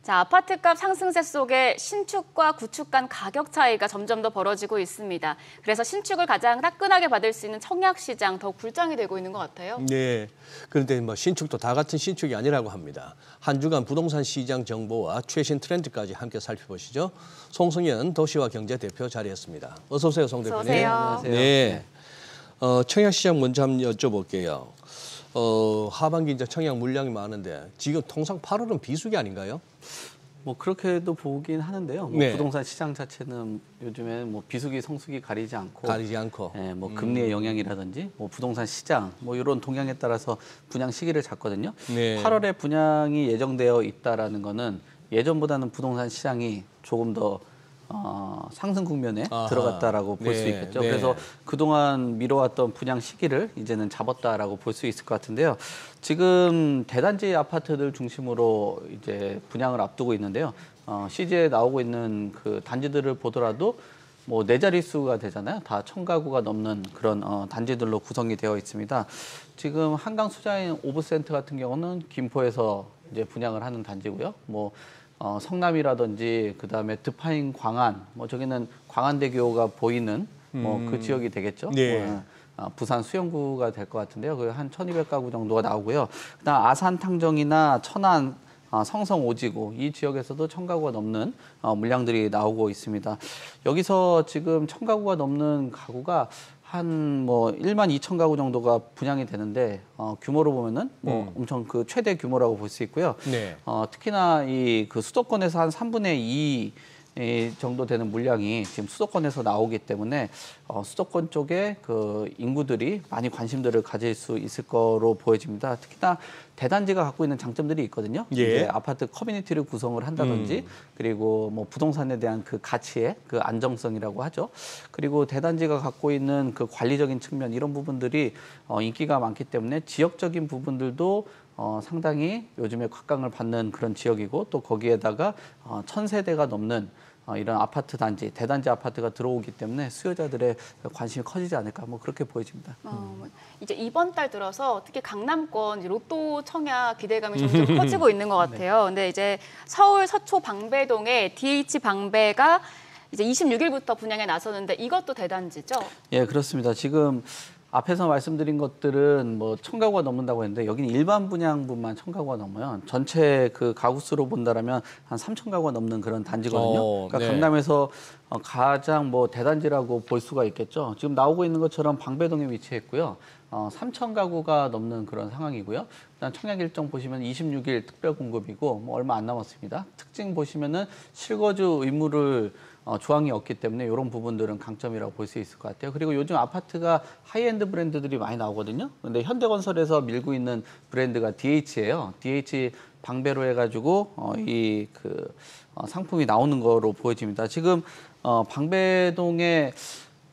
자, 아파트값 상승세 속에 신축과 구축 간 가격 차이가 점점 더 벌어지고 있습니다. 그래서 신축을 가장 따끈하게 받을 수 있는 청약시장 더욱 불장이 되고 있는 것 같아요. 네, 그런데 신축도 다 같은 신축이 아니라고 합니다. 한 주간 부동산 시장 정보와 최신 트렌드까지 함께 살펴보시죠. 송승연 도시와 경제 대표 자리했습니다. 어서 오세요, 송 대표님. 어서 오세요. 안녕하세요. 네, 청약시장 먼저 한번 여쭤볼게요. 하반기 이제 청약 물량이 많은데 지금 통상 8월은 비수기 아닌가요? 뭐 그렇게도 보긴 하는데요. 뭐 네. 부동산 시장 자체는 요즘에 뭐 비수기, 성수기 가리지 않고, 예, 뭐 금리의 영향이라든지, 뭐 부동산 시장, 뭐 이런 동향에 따라서 분양 시기를 잡거든요. 네. 8월에 분양이 예정되어 있다라는 거는 예전보다는 부동산 시장이 조금 더 상승 국면에 들어갔다라고 볼 수 네, 있겠죠. 네. 그래서 그동안 미뤄왔던 분양 시기를 이제는 잡았다라고 볼 수 있을 것 같은데요. 지금 대단지 아파트들 중심으로 이제 분양을 앞두고 있는데요. CG에 나오고 있는 그 단지들을 보더라도 뭐 네 자릿수가 되잖아요. 다 1000가구가 넘는 그런 단지들로 구성이 되어 있습니다. 지금 한강 수자인 오브센트 같은 경우는 김포에서 이제 분양을 하는 단지고요. 뭐 성남이라든지 그다음에 드파인 광안, 뭐 저기는 광안대교가 보이는 뭐 그 지역이 되겠죠. 네. 부산 수영구가 될 것 같은데요. 그 한 1200가구 정도가 나오고요. 그다음 아산 탕정이나 천안, 성성 오지구 이 지역에서도 1000가구가 넘는 물량들이 나오고 있습니다. 여기서 지금 1000가구가 넘는 가구가 한 뭐 1만 2천 가구 정도가 분양이 되는데 규모로 보면은 뭐 엄청 그 최대 규모라고 볼 수 있고요. 네. 특히나 이 그 수도권에서 한 3분의 2 정도 되는 물량이 지금 수도권에서 나오기 때문에 수도권 쪽에 그 인구들이 많이 관심들을 가질 수 있을 거로 보여집니다. 특히나 대단지가 갖고 있는 장점들이 있거든요. 예. 이제 아파트 커뮤니티를 구성을 한다든지 그리고 뭐 부동산에 대한 그 가치의 그 안정성이라고 하죠. 그리고 대단지가 갖고 있는 그 관리적인 측면 이런 부분들이 인기가 많기 때문에 지역적인 부분들도 상당히 요즘에 곽강을 받는 그런 지역이고 또 거기에다가 1000세대가 넘는 이런 아파트 단지, 대단지 아파트가 들어오기 때문에 수요자들의 관심이 커지지 않을까 뭐 그렇게 보여집니다. 이제 이번 달 들어서 특히 강남권 로또 청약 기대감이 점점 커지고 있는 것 같아요. 근데 이제 서울 서초 방배동에 DH 방배가 이제 26일부터 분양에 나서는데 이것도 대단지죠? 예, 그렇습니다. 지금 앞에서 말씀드린 것들은 뭐 1000가구가 넘는다고 했는데 여기는 일반 분양분만 1000가구가 넘어요. 전체 그 가구 수로 본다라면 한 3000가구가 넘는 그런 단지거든요. 그러니까 네. 강남에서 가장 뭐 대단지라고 볼 수가 있겠죠. 지금 나오고 있는 것처럼 방배동에 위치했고요. 3000가구가 넘는 그런 상황이고요. 일단 청약 일정 보시면 26일 특별 공급이고 뭐 얼마 안 남았습니다. 특징 보시면은 실거주 의무를 조항이 없기 때문에 이런 부분들은 강점이라고 볼 수 있을 것 같아요. 그리고 요즘 아파트가 하이엔드 브랜드들이 많이 나오거든요. 근데 현대건설에서 밀고 있는 브랜드가 DH예요. DH 방배로 해가지고 이 그 상품이 나오는 거로 보여집니다. 지금 방배동에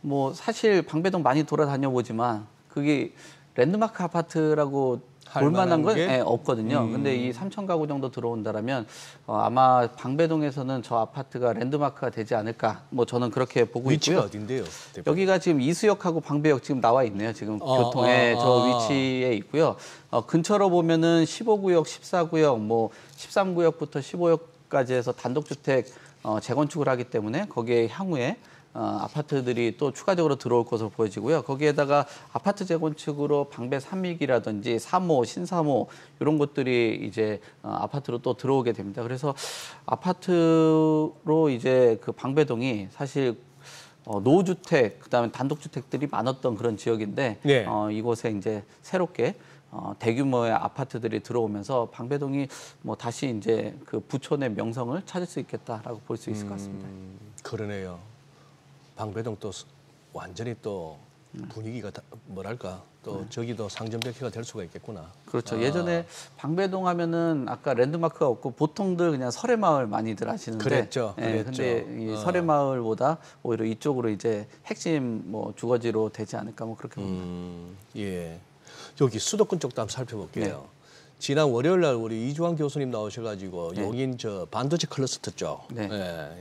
뭐 사실 방배동 많이 돌아다녀 보지만 그게 랜드마크 아파트라고 볼 만한 건 없거든요. 근데 이 3000가구 정도 들어온다라면 아마 방배동에서는 저 아파트가 랜드마크가 되지 않을까. 뭐 저는 그렇게 보고 위치가 있고요. 어딘데요? 대표님? 여기가 지금 이수역하고 방배역 지금 나와 있네요. 지금 교통에 저 위치에 있고요. 근처로 보면은 15구역, 14구역, 뭐 13구역부터 15역까지 해서 단독주택 재건축을 하기 때문에 거기에 향후에 아파트들이 또 추가적으로 들어올 것으로 보여지고요. 거기에다가 아파트 재건축으로 방배 3익이라든지 3호, 신삼호 이런 것들이 이제 아파트로 또 들어오게 됩니다. 그래서 아파트로 이제 그 방배동이 사실 노후주택 그다음에 단독주택들이 많았던 그런 지역인데 네. 이곳에 이제 새롭게 대규모의 아파트들이 들어오면서 방배동이 뭐 다시 이제 그 부촌의 명성을 찾을 수 있겠다라고 볼 수 있을 것 같습니다. 그러네요. 방배동 또 완전히 또 분위기가 뭐랄까 또 저기도 상점벽해가 될 수가 있겠구나. 그렇죠. 예전에 방배동 하면은 아까 랜드마크가 없고 보통들 그냥 설해마을 많이들 아시는데 그랬죠. 근데 이 설해마을보다 오히려 이쪽으로 이제 핵심 뭐 주거지로 되지 않을까 뭐 그렇게 봅니다. 예. 여기 수도권 쪽도 한번 살펴볼게요. 지난 월요일 날 우리 이주환 교수님 나오셔가지고 용인 저 반도체 클러스터 쪽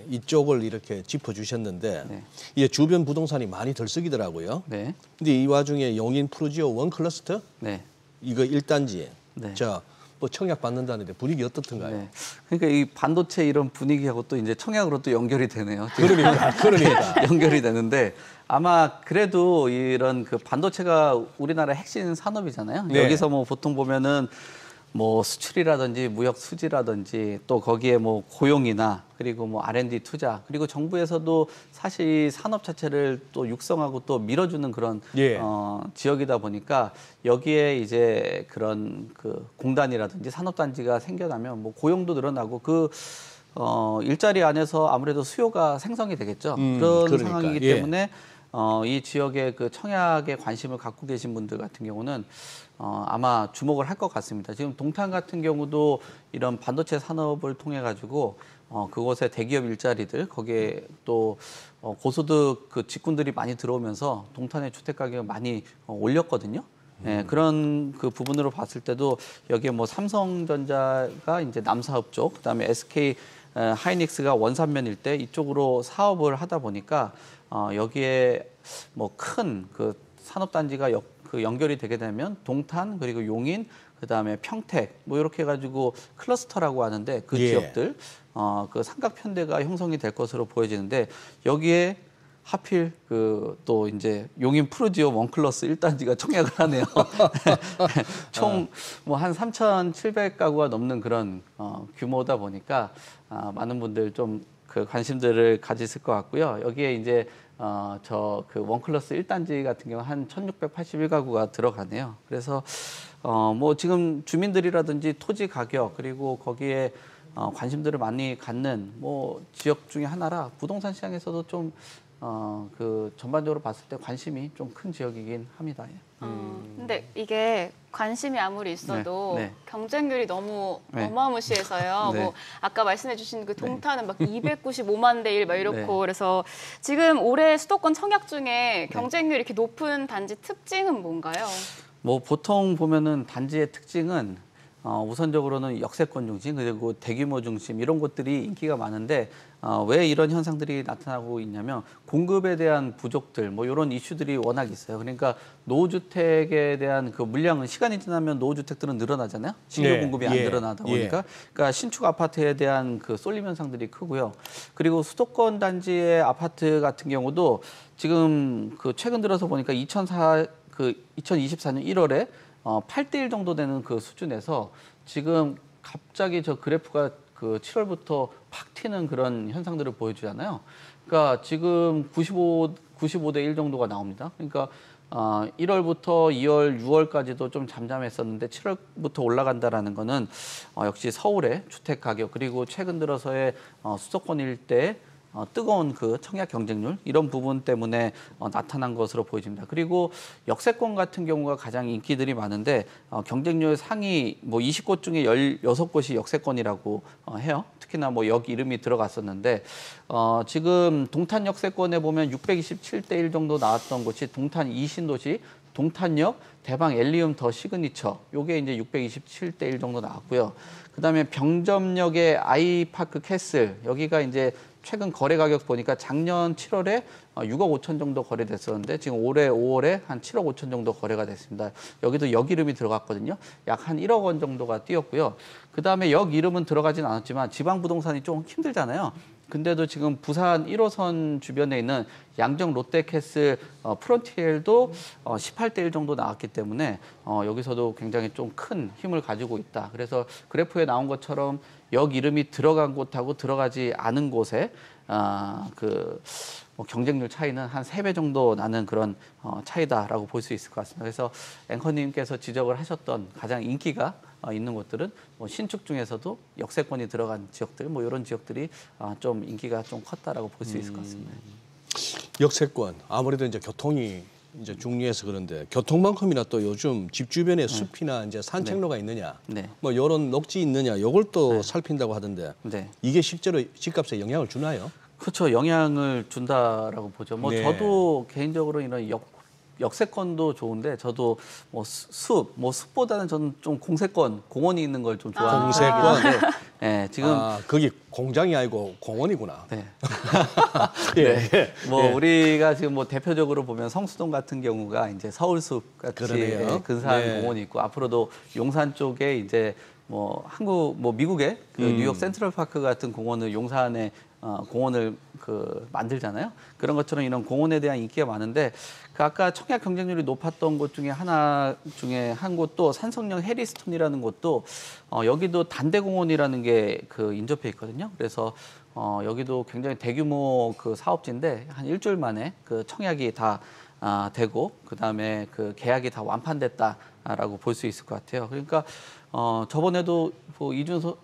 이쪽을 이렇게 짚어주셨는데 이게 주변 부동산이 많이 들썩이더라고요. 네. 근데 이 와중에 용인 푸르지오 원 클러스터 이거 1단지 자 뭐 청약 받는다는데 분위기 어떻던가요? 네. 그러니까 이 반도체 이런 분위기하고 또 이제 청약으로 또 연결이 되네요. 그러니까. 연결이 되는데 아마 그래도 이런 그 반도체가 우리나라의 핵심 산업이잖아요. 네. 여기서 뭐 보통 보면은 뭐 수출이라든지 무역 수지라든지 또 거기에 뭐 고용이나 그리고 뭐 R&D 투자 그리고 정부에서도 사실 산업 자체를 또 육성하고 또 밀어주는 그런 예. 지역이다 보니까 여기에 이제 그런 그 공단이라든지 산업단지가 생겨나면 뭐 고용도 늘어나고 그 일자리 안에서 아무래도 수요가 생성이 되겠죠. 그런 그러니까. 상황이기 예. 때문에 이 지역의 그 청약에 관심을 갖고 계신 분들 같은 경우는 아마 주목을 할 것 같습니다. 지금 동탄 같은 경우도 이런 반도체 산업을 통해 가지고 그곳에 대기업 일자리들 거기에 또 고소득 그 직군들이 많이 들어오면서 동탄의 주택 가격을 많이 올렸거든요. 네, 그런 그 부분으로 봤을 때도 여기에 뭐 삼성전자가 이제 남사업 쪽, 그다음에 SK 하이닉스가 원산면 일대 이쪽으로 사업을 하다 보니까 여기에 뭐 큰 그 산업단지가 그 연결이 되게 되면 동탄 그리고 용인 그다음에 평택 뭐 이렇게 해가지고 클러스터라고 하는데 그 예. 지역들 그 삼각편대가 형성이 될 것으로 보여지는데 여기에 하필 그 또 이제 용인 푸르지오 원클러스 1단지가 청약을 하네요. 총 뭐 한 3,700가구가 넘는 그런 규모다 보니까 많은 분들 좀 그 관심들을 가지실 것 같고요. 여기에 이제 저 그 원클러스 1단지 같은 경우 한 1,681가구가 들어가네요. 그래서 뭐 지금 주민들이라든지 토지 가격 그리고 거기에 관심들을 많이 갖는 뭐 지역 중에 하나라 부동산 시장에서도 좀 그 전반적으로 봤을 때 관심이 좀 큰 지역이긴 합니다. 예. 근데 이게 관심이 아무리 있어도 네. 경쟁률이 너무 네. 어마무시해서요. 네. 뭐 아까 말씀해주신 그 동탄은 막 295만 대 1 막 이렇고 네. 그래서 지금 올해 수도권 청약 중에 경쟁률이 이렇게 높은 단지 특징은 뭔가요? 뭐 보통 보면은 단지의 특징은 우선적으로는 역세권 중심 그리고 대규모 중심 이런 곳들이 인기가 많은데 왜 이런 현상들이 나타나고 있냐면 공급에 대한 부족들 뭐 이런 이슈들이 워낙 있어요. 그러니까 노후주택에 대한 그 물량은 시간이 지나면 노후주택들은 늘어나잖아요. 신규 네. 공급이 안 예. 늘어나다 보니까 그러니까 신축 아파트에 대한 그 쏠림 현상들이 크고요. 그리고 수도권 단지의 아파트 같은 경우도 지금 그 최근 들어서 보니까 2024년 1월에 8대1 정도 되는 그 수준에서 지금 갑자기 저 그래프가 그 7월부터 팍 튀는 그런 현상들을 보여주잖아요. 그러니까 지금 95대 1 정도가 나옵니다. 그러니까 1월부터 2월, 6월까지도 좀 잠잠했었는데 7월부터 올라간다라는 거는 역시 서울의 주택 가격 그리고 최근 들어서의 수도권 일대 뜨거운 그 청약 경쟁률 이런 부분 때문에 나타난 것으로 보여집니다. 그리고 역세권 같은 경우가 가장 인기들이 많은데 경쟁률 상위 뭐 20곳 중에 16곳이 역세권이라고 해요. 특히나 뭐 역 이름이 들어갔었는데 지금 동탄 역세권에 보면 627대 1 정도 나왔던 곳이 동탄 이신도시 동탄역 대방 엘리움 더 시그니처 요게 이제 627대 1 정도 나왔고요. 그다음에 병점역의 아이파크 캐슬 여기가 이제 최근 거래 가격 보니까 작년 7월에 6억 5천 정도 거래됐었는데 지금 올해 5월에 한 7억 5천 정도 거래가 됐습니다. 여기도 역 이름이 들어갔거든요. 약 한 1억 원 정도가 뛰었고요. 그다음에 역 이름은 들어가진 않았지만 지방 부동산이 좀 힘들잖아요. 근데도 지금 부산 1호선 주변에 있는 양정 롯데캐슬 프론티엘도 18대 1 정도 나왔기 때문에 여기서도 굉장히 좀 큰 힘을 가지고 있다. 그래서 그래프에 나온 것처럼 역 이름이 들어간 곳하고 들어가지 않은 곳에 뭐 경쟁률 차이는 한 3배 정도 나는 그런 차이다라고 볼 수 있을 것 같습니다. 그래서 앵커님께서 지적을 하셨던 가장 인기가 있는 곳들은 뭐 신축 중에서도 역세권이 들어간 지역들 뭐 이런 지역들이 좀 인기가 좀 컸다라고 볼 수 있을 것 같습니다. 역세권 아무래도 이제 교통이 이제 중요해서 그런데 교통만큼이나 또 요즘 집 주변에 숲이나 이제 산책로가 있느냐, 네. 뭐 이런 녹지 있느냐, 요걸 또 살핀다고 하던데 네. 이게 실제로 집값에 영향을 주나요? 그렇죠. 영향을 준다라고 보죠. 뭐 네. 저도 개인적으로 이런 역세권도 좋은데 저도 뭐 숲보다는 저는 좀 공세권, 공원이 있는 걸 좀 좋아하는 공세권? 편인데 네, 지금 거기 공장이 아니고 공원이구나. 네. 예. 뭐 우리가 지금 뭐 대표적으로 보면 성수동 같은 경우가 이제 서울숲 같이 그러네요. 근사한 네. 공원이 있고 앞으로도 용산 쪽에 이제 미국의 그 뉴욕 센트럴파크 같은 공원을 용산에 공원을 만들잖아요. 그런 것처럼 이런 공원에 대한 인기가 많은데 그 아까 청약 경쟁률이 높았던 곳 중에 한 곳도 산성령 해리스톤이라는 곳도 여기도 단대공원이라는 게 인접해 있거든요. 그래서 여기도 굉장히 대규모 사업지인데 한 일주일 만에 청약이 다 되고 그다음에 계약이 다 완판됐다라고 볼 수 있을 것 같아요. 그러니까 저번에도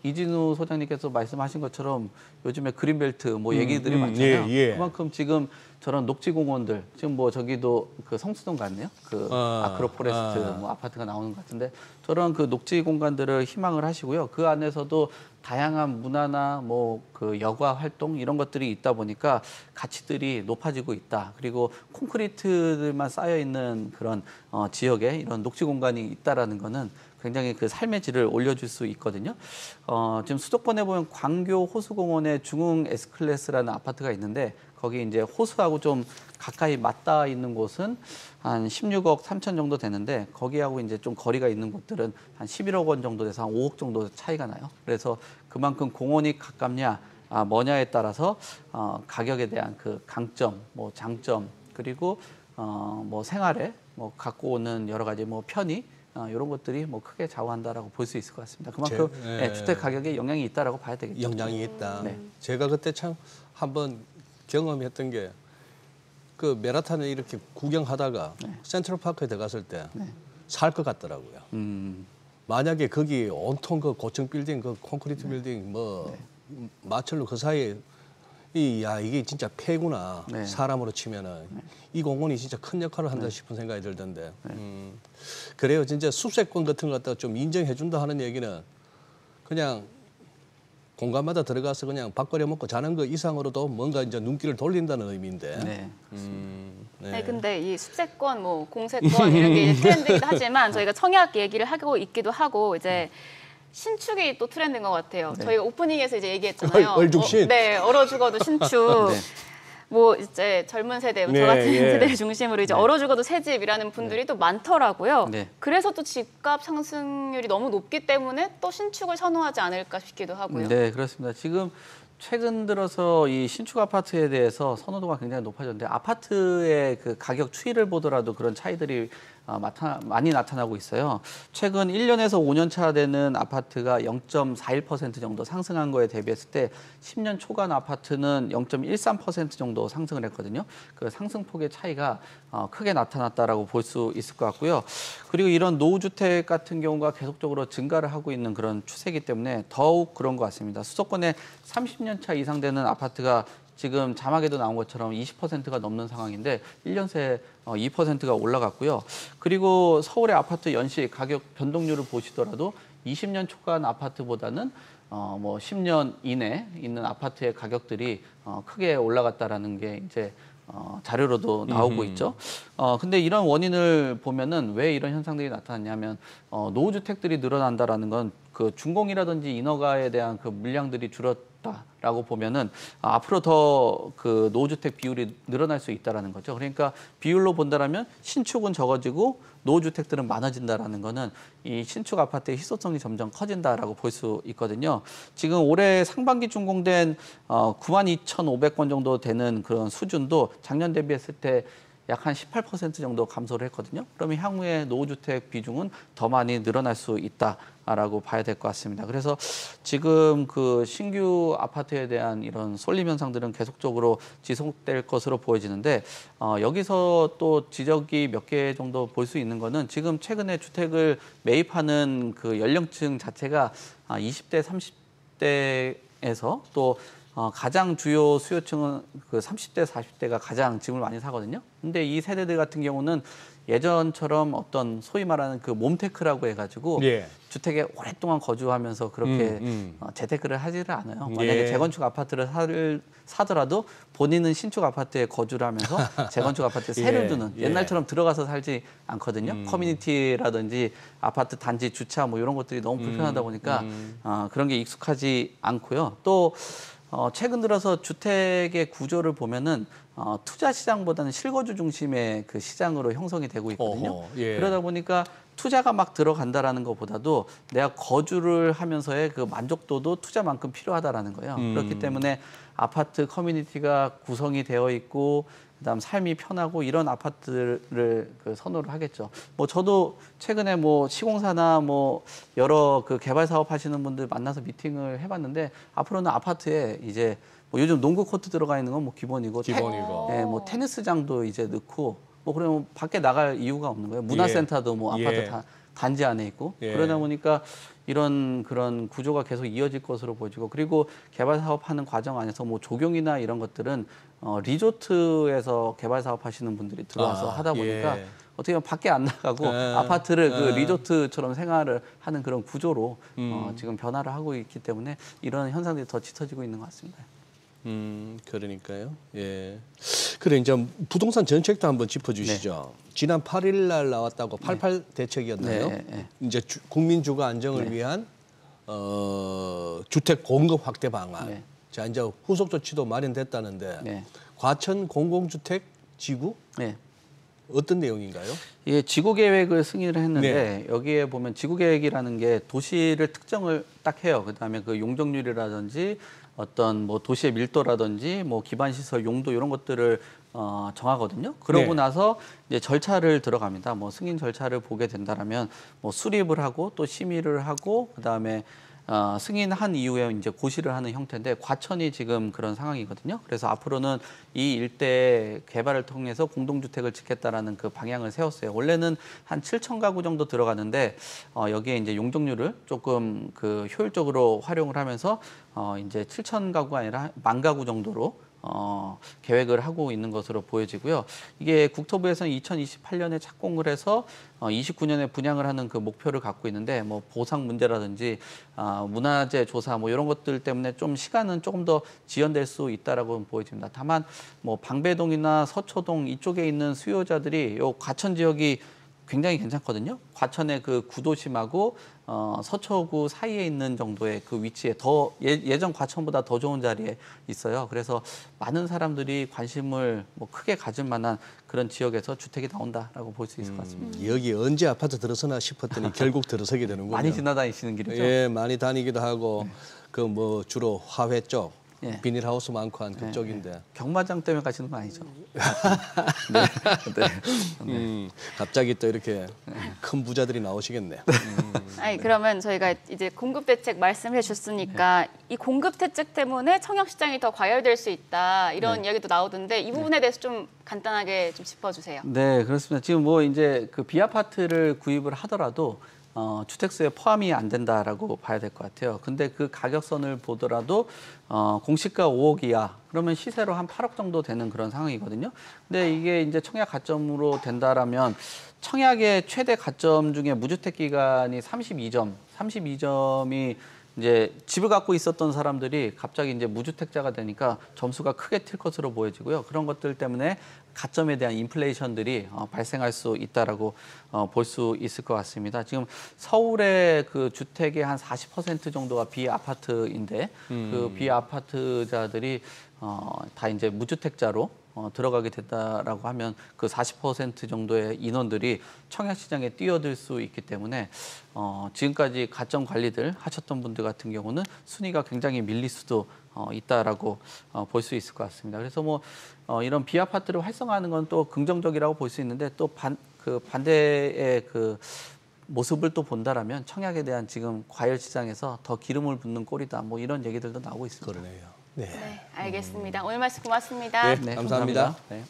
이진우 소장님께서 말씀하신 것처럼 요즘에 그린벨트 얘기들이 많잖아요. 그만큼 지금 저런 녹지공원들 지금 저기도 성수동 같네요. 아크로포레스트 아파트가 나오는 것 같은데 저런 녹지 공간들을 희망을 하시고요. 그 안에서도 다양한 문화나 여가 활동 이런 것들이 있다 보니까 가치들이 높아지고 있다. 그리고 콘크리트들만 쌓여 있는 그런 지역에 이런 녹지 공간이 있다라는 거는 굉장히 삶의 질을 올려줄 수 있거든요. 지금 수도권에 보면 광교 호수공원에 중흥 S클래스라는 아파트가 있는데 거기 이제 호수하고 좀 가까이 맞닿아 있는 곳은 한 16억 3천 정도 되는데 거기하고 이제 좀 거리가 있는 곳들은 한 11억 원 정도 돼서 한 5억 정도 차이가 나요. 그래서 그만큼 공원이 가깝냐 뭐냐에 따라서 가격에 대한 강점, 장점 그리고 생활에 갖고 오는 여러 가지 편의 이런 것들이 크게 좌우한다라고 볼 수 있을 것 같습니다. 그만큼 주택 가격에 영향이 있다라고 봐야 되겠죠. 영향이 있다. 네. 제가 그때 참 한번 경험했던 게 메라탄을 이렇게 구경하다가 센트럴파크에 들어갔을 때 살 것 같더라고요. 만약에 거기 온통 고층 빌딩, 콘크리트 빌딩 마철로 그 사이에 이게 진짜 폐구나 사람으로 치면은 이 공원이 진짜 큰 역할을 한다 싶은 생각이 들던데 그래요. 진짜 숲세권 같은 거 갖다가 좀 인정해 준다 하는 얘기는 그냥 공간마다 들어가서 그냥 밥 끓여 먹고 자는 거 이상으로도 뭔가 이제 눈길을 돌린다는 의미인데. 네, 근데 이 숲세권, 공세권 이런 게 이제 트렌드이기도 하지만 저희가 청약 얘기를 하고 있기도 하고 이제 신축이 또 트렌드인 것 같아요. 저희가 오프닝에서 이제 얘기했잖아요. 얼죽신. 얼어 죽어도 신축. 이제 젊은 세대, 저 같은 세대를 중심으로 이제 얼어 죽어도 새 집이라는 분들이 또 많더라고요. 그래서 또 집값 상승률이 너무 높기 때문에 또 신축을 선호하지 않을까 싶기도 하고요. 네, 그렇습니다. 지금 최근 들어서 이 신축 아파트에 대해서 선호도가 굉장히 높아졌는데 아파트의 가격 추이를 보더라도 그런 차이들이 많이 나타나고 있어요. 최근 1년에서 5년 차 되는 아파트가 0.41% 정도 상승한 거에 대비했을 때 10년 초반 아파트는 0.13% 정도 상승을 했거든요. 그 상승폭의 차이가 크게 나타났다라고 볼 수 있을 것 같고요. 그리고 이런 노후주택 같은 경우가 계속적으로 증가를 하고 있는 그런 추세이기 때문에 더욱 그런 것 같습니다. 수도권에 30년 차 이상 되는 아파트가 지금 자막에도 나온 것처럼 20%가 넘는 상황인데 1년 새 2%가 올라갔고요. 그리고 서울의 아파트 연시 가격 변동률을 보시더라도 20년 초반 아파트보다는 10년 이내 있는 아파트의 가격들이 크게 올라갔다라는 게 이제 자료로도 나오고 있죠. 근데 이런 원인을 보면은 왜 이런 현상들이 나타났냐면 노후주택들이 늘어난다라는 건 준공이라든지 인허가에 대한 물량들이 줄었다라고 보면은 앞으로 더 노후주택 비율이 늘어날 수 있다라는 거죠. 그러니까 비율로 본다라면 신축은 적어지고 노후주택들은 많아진다라는 거는 이 신축 아파트의 희소성이 점점 커진다라고 볼 수 있거든요. 지금 올해 상반기 준공된 92,500건 정도 되는 그런 수준도 작년 대비했을 때 약 한 18% 정도 감소를 했거든요. 그러면 향후에 노후주택 비중은 더 많이 늘어날 수 있다라고 봐야 될 것 같습니다. 그래서 지금 신규 아파트에 대한 이런 쏠림 현상들은 계속적으로 지속될 것으로 보여지는데 여기서 또 지적이 몇 개 정도 볼 수 있는 거는 지금 최근에 주택을 매입하는 연령층 자체가 20대, 30대에서 또 가장 주요 수요층은 30대, 40대가 가장 집을 많이 사거든요. 근데 이 세대들 같은 경우는 예전처럼 어떤 소위 말하는 몸테크라고 해가지고 주택에 오랫동안 거주하면서 그렇게 재테크를 하지를 않아요. 만약에 재건축 아파트를 사더라도 본인은 신축 아파트에 거주를 하면서 재건축 아파트에 세를 두는 옛날처럼 들어가서 살지 않거든요. 커뮤니티라든지 아파트 단지 주차 이런 것들이 너무 불편하다 보니까 그런 게 익숙하지 않고요. 또 최근 들어서 주택의 구조를 보면은 투자 시장보다는 실거주 중심의 시장으로 형성이 되고 있거든요. 그러다 보니까 투자가 막 들어간다라는 것보다도 내가 거주를 하면서의 그 만족도도 투자만큼 필요하다라는 거예요. 그렇기 때문에 아파트 커뮤니티가 구성이 되어 있고 그다음 삶이 편하고 이런 아파트를 그 선호를 하겠죠. 뭐 저도 최근에 뭐 시공사나 뭐 여러 그 개발 사업 하시는 분들 만나서 미팅을 해봤는데 앞으로는 아파트에 이제 뭐 요즘 농구 코트 들어가 있는 건 뭐 기본이고, 네, 뭐 테니스장도 이제 넣고 뭐 그러면 밖에 나갈 이유가 없는 거예요. 문화센터도 뭐 아파트 단지 안에 있고 그러다 보니까 이런 그런 구조가 계속 이어질 것으로 보여지고 그리고 개발 사업하는 과정 안에서 뭐 조경이나 이런 것들은 리조트에서 개발 사업 하시는 분들이 들어와서 하다 보니까 어떻게 보면 밖에 안 나가고 아파트를 그 리조트처럼 생활을 하는 그런 구조로 지금 변화를 하고 있기 때문에 이런 현상들이 더 짙어지고 있는 것 같습니다. 그러니까요. 예. 그래 이제 부동산 정책도 한번 짚어주시죠. 지난 8일 날 나왔다고 88 대책이었나요? 이제 국민 주거 안정을 위한 주택 공급 확대 방안. 자 이제 후속 조치도 마련됐다는데 과천 공공주택 지구 어떤 내용인가요? 예, 지구 계획을 승인을 했는데 여기에 보면 지구 계획이라는 게 도시를 특정을 딱 해요. 그다음에 그 용적률이라든지 어떤 뭐 도시의 밀도라든지 뭐 기반 시설 용도 이런 것들을 정하거든요. 그러고 나서 이제 절차를 들어갑니다. 뭐 승인 절차를 보게 된다라면 뭐 수립을 하고 또 심의를 하고 그다음에 승인한 이후에 이제 고시를 하는 형태인데 과천이 지금 그런 상황이거든요. 그래서 앞으로는 이 일대 개발을 통해서 공동주택을 짓겠다라는 그 방향을 세웠어요. 원래는 한 7천 가구 정도 들어가는데 여기에 이제 용적률을 조금 그 효율적으로 활용을 하면서 이제 7천 가구가 아니라 10,000 가구 정도로 계획을 하고 있는 것으로 보여지고요. 이게 국토부에서는 2028년에 착공을 해서 29년에 분양을 하는 그 목표를 갖고 있는데 뭐 보상 문제라든지 문화재 조사 뭐 이런 것들 때문에 좀 시간은 조금 더 지연될 수 있다라고 보여집니다. 다만 뭐 방배동이나 서초동 이쪽에 있는 수요자들이 요 과천 지역이 굉장히 괜찮거든요. 과천의 그 구도심하고 서초구 사이에 있는 정도의 그 위치에 더 예전 과천보다 더 좋은 자리에 있어요. 그래서 많은 사람들이 관심을 뭐 크게 가질 만한 그런 지역에서 주택이 나온다라고 볼 수 있을 것 같습니다. 여기 언제 아파트 들어서나 싶었더니 결국 들어서게 되는군요. 많이 지나다니시는 길이죠? 예, 많이 다니기도 하고 그 뭐 주로 화훼 쪽. 비닐하우스 많고 한 그쪽인데. 경마장 때문에 가시는 건 아니죠? 갑자기 또 이렇게 큰 부자들이 나오시겠네요. 아니 그러면 저희가 이제 공급 대책 말씀해 주셨으니까 이 공급 대책 때문에 청약 시장이 더 과열될 수 있다 이런 이야기도 나오던데 이 부분에 대해서 좀 간단하게 좀 짚어주세요. 네, 그렇습니다. 지금 뭐 이제 그 비아파트를 구입을 하더라도 주택수에 포함이 안 된다라고 봐야 될 것 같아요. 근데 그 가격선을 보더라도 공시가 5억 이하 그러면 시세로 한 8억 정도 되는 그런 상황이거든요. 근데 이게 이제 청약 가점으로 된다라면 청약의 최대 가점 중에 무주택 기간이 32점이 이제 집을 갖고 있었던 사람들이 갑자기 이제 무주택자가 되니까 점수가 크게 튈 것으로 보여지고요. 그런 것들 때문에 가점에 대한 인플레이션들이 발생할 수 있다라고 볼 수 있을 것 같습니다. 지금 서울의 그 주택의 한 40% 정도가 비아파트인데 그 비아파트자들이 다 이제 무주택자로 들어가게 됐다라고 하면 그 40% 정도의 인원들이 청약 시장에 뛰어들 수 있기 때문에 지금까지 가점 관리들 하셨던 분들 같은 경우는 순위가 굉장히 밀릴 수도 있다라고 볼 수 있을 것 같습니다. 그래서 뭐 이런 비아파트를 활성화하는 건 또 긍정적이라고 볼 수 있는데 또 반대의 그 모습을 또 본다라면 청약에 대한 지금 과열 시장에서 더 기름을 붓는 꼴이다. 뭐 이런 얘기들도 나오고 있습니다. 그러네요. 네, 알겠습니다. 오늘 말씀 고맙습니다. 네, 감사합니다. 네.